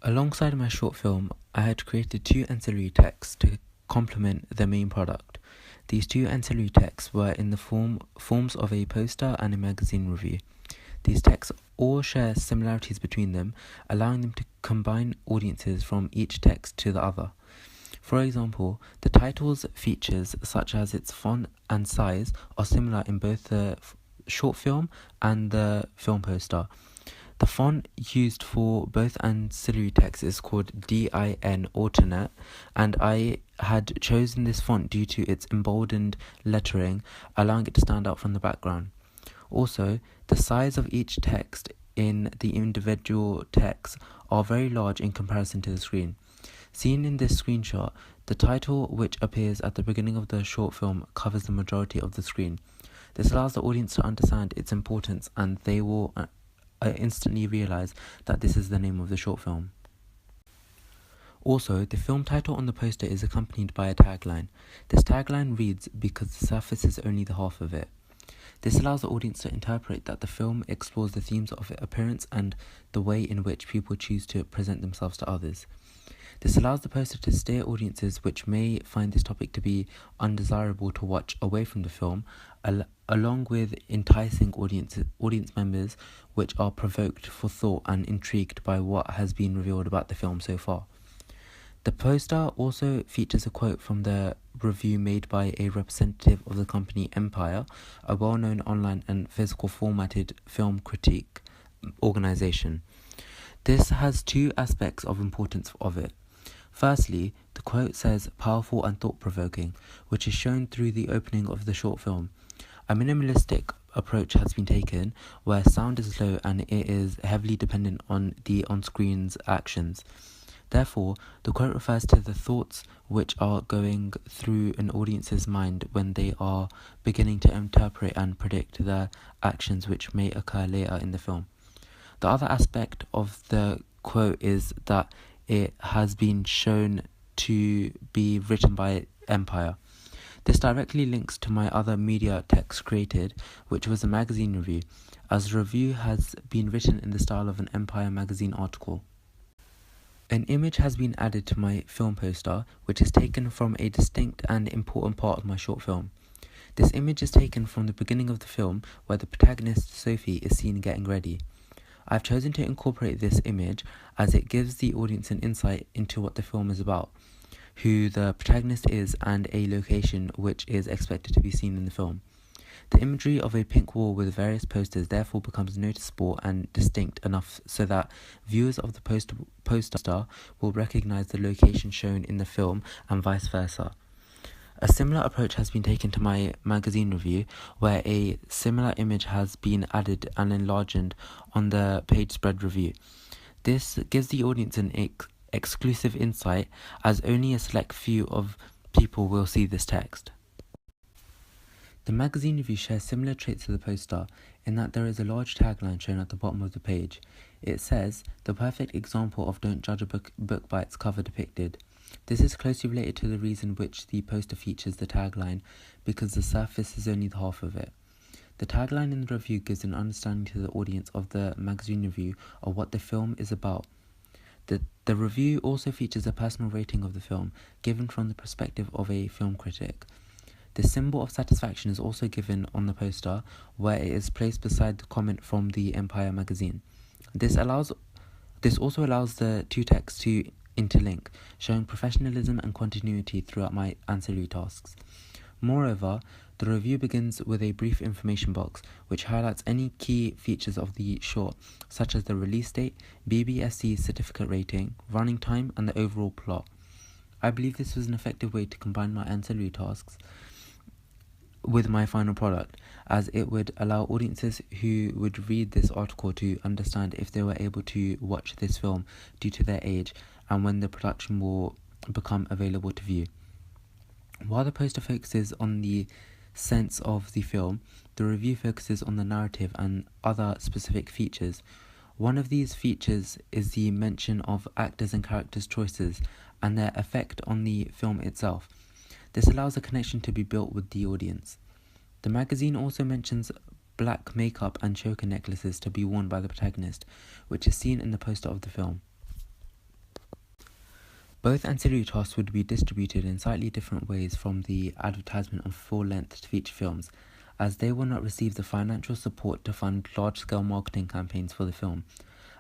Alongside my short film, I had created two ancillary texts to complement the main product. These two ancillary texts were in the forms of a poster and a magazine review. These texts all share similarities between them, allowing them to combine audiences from each text to the other. For example, the title's features, such as its font and size, are similar in both the short film and the film poster. The font used for both ancillary texts is called DIN Alternate, and I had chosen this font due to its emboldened lettering, allowing it to stand out from the background. Also, the size of each text in the individual texts are very large in comparison to the screen. Seen in this screenshot, the title, which appears at the beginning of the short film, covers the majority of the screen. This allows the audience to understand its importance, and they will instantly realize that this is the name of the short film. Also, the film title on the poster is accompanied by a tagline. This tagline reads, "Because the surface is only the half of it." This allows the audience to interpret that the film explores the themes of appearance and the way in which people choose to present themselves to others. This allows the poster to steer audiences which may find this topic to be undesirable to watch away from the film, along with enticing audience members which are provoked for thought and intrigued by what has been revealed about the film so far. The poster also features a quote from the review made by a representative of the company Empire, a well-known online and physical formatted film critique organization. This has two aspects of importance of it. Firstly, the quote says "powerful and thought-provoking," which is shown through the opening of the short film. A minimalistic approach has been taken, where sound is low and it is heavily dependent on the on-screen's actions. Therefore, the quote refers to the thoughts which are going through an audience's mind when they are beginning to interpret and predict the actions which may occur later in the film. The other aspect of the quote is that it has been shown to be written by Empire. This directly links to my other media text created, which was a magazine review, as the review has been written in the style of an Empire magazine article. An image has been added to my film poster, which is taken from a distinct and important part of my short film. This image is taken from the beginning of the film, where the protagonist Sophie is seen getting ready. I've chosen to incorporate this image as it gives the audience an insight into what the film is about, who the protagonist is, and a location which is expected to be seen in the film. The imagery of a pink wall with various posters therefore becomes noticeable and distinct enough so that viewers of the poster will recognize the location shown in the film and vice versa. A similar approach has been taken to my magazine review, where a similar image has been added and enlarged on the page spread review. This gives the audience an exclusive insight, as only a select few of people will see this text. The magazine review shares similar traits to the poster in that there is a large tagline shown at the bottom of the page. It says, "The perfect example of don't judge a book by its cover depicted." This is closely related to the reason which the poster features the tagline, "Because the surface is only the half of it." The tagline in the review gives an understanding to the audience of the magazine review of what the film is about. The review also features a personal rating of the film, given from the perspective of a film critic. The symbol of satisfaction is also given on the poster, where it is placed beside the comment from the Empire magazine. This also allows the two texts to interlink, showing professionalism and continuity throughout my ancillary tasks. Moreover, the review begins with a brief information box, which highlights any key features of the short, such as the release date, BBFC certificate rating, running time, and the overall plot. I believe this was an effective way to combine my ancillary tasks with my final product, as it would allow audiences who would read this article to understand if they were able to watch this film due to their age and when the production will become available to view. While the poster focuses on the sense of the film, the review focuses on the narrative and other specific features. One of these features is the mention of actors and characters' choices and their effect on the film itself. This allows a connection to be built with the audience. The magazine also mentions black makeup and choker necklaces to be worn by the protagonist, which is seen in the poster of the film. Both ancillary tasks would be distributed in slightly different ways from the advertisement of full-length feature films, as they will not receive the financial support to fund large-scale marketing campaigns for the film,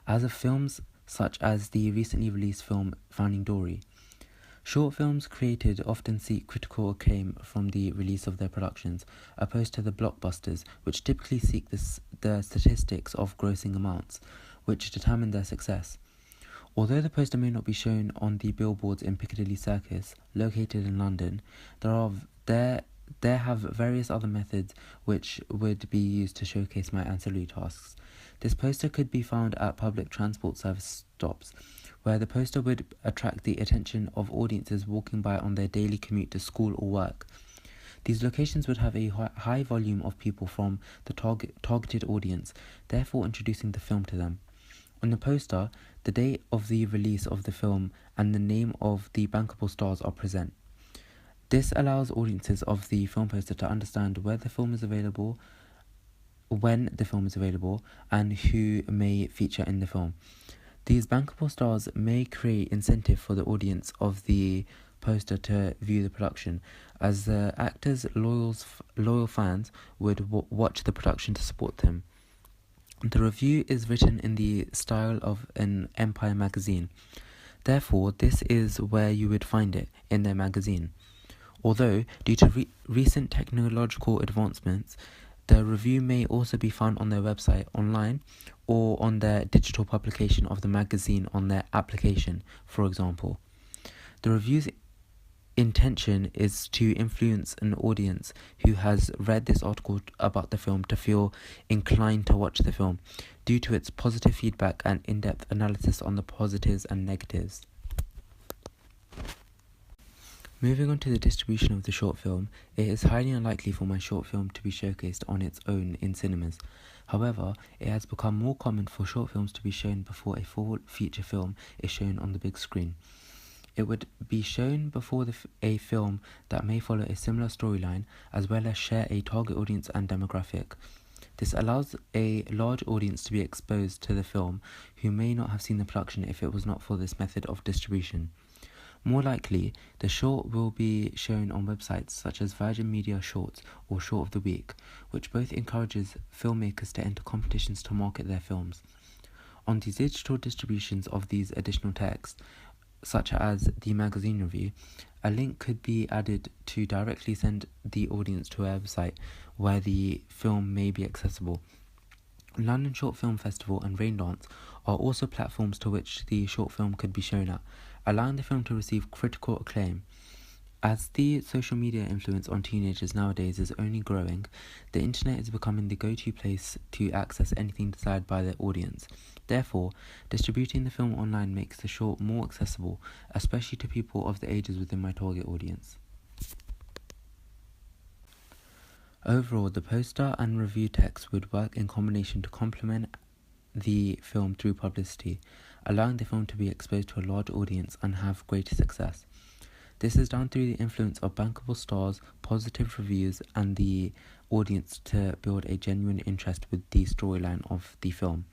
as of films such as the recently released film Finding Dory. Short films created often seek critical acclaim from the release of their productions, opposed to the blockbusters, which typically seek the statistics of grossing amounts, which determine their success. Although the poster may not be shown on the billboards in Piccadilly Circus, located in London, there have various other methods which would be used to showcase my ancillary tasks. This poster could be found at public transport service stops, where the poster would attract the attention of audiences walking by on their daily commute to school or work. These locations would have a high volume of people from the targeted audience, therefore introducing the film to them. On the poster, the date of the release of the film and the name of the bankable stars are present. This allows audiences of the film poster to understand where the film is available, when the film is available, and who may feature in the film. These bankable stars may create incentive for the audience of the poster to view the production, as the actors' loyal fans would watch the production to support them. The review is written in the style of an Empire magazine. Therefore, this is where you would find it, in their magazine. Although, due to recent technological advancements, the review may also be found on their website online or on their digital publication of the magazine on their application, for example. The review's intention is to influence an audience who has read this article about the film to feel inclined to watch the film due to its positive feedback and in-depth analysis on the positives and negatives. Moving on to the distribution of the short film, it is highly unlikely for my short film to be showcased on its own in cinemas. However, it has become more common for short films to be shown before a full feature film is shown on the big screen. It would be shown before a film that may follow a similar storyline, as well as share a target audience and demographic. This allows a large audience to be exposed to the film who may not have seen the production if it was not for this method of distribution. More likely, the short will be shown on websites such as Virgin Media Shorts or Short of the Week, which both encourages filmmakers to enter competitions to market their films. On the digital distributions of these additional texts, such as the magazine review, a link could be added to directly send the audience to a website where the film may be accessible. London Short Film Festival and Raindance are also platforms to which the short film could be shown at, allowing the film to receive critical acclaim. As the social media influence on teenagers nowadays is only growing, the internet is becoming the go-to place to access anything desired by the audience. Therefore, distributing the film online makes the short more accessible, especially to people of the ages within my target audience. Overall, the poster and review text would work in combination to complement the film through publicity, allowing the film to be exposed to a large audience and have greater success. This is done through the influence of bankable stars, positive reviews, and the audience to build a genuine interest with the storyline of the film.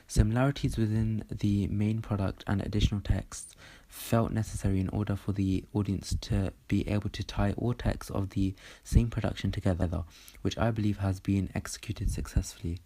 Similarities within the main product and additional texts felt necessary in order for the audience to be able to tie all texts of the same production together, which I believe has been executed successfully.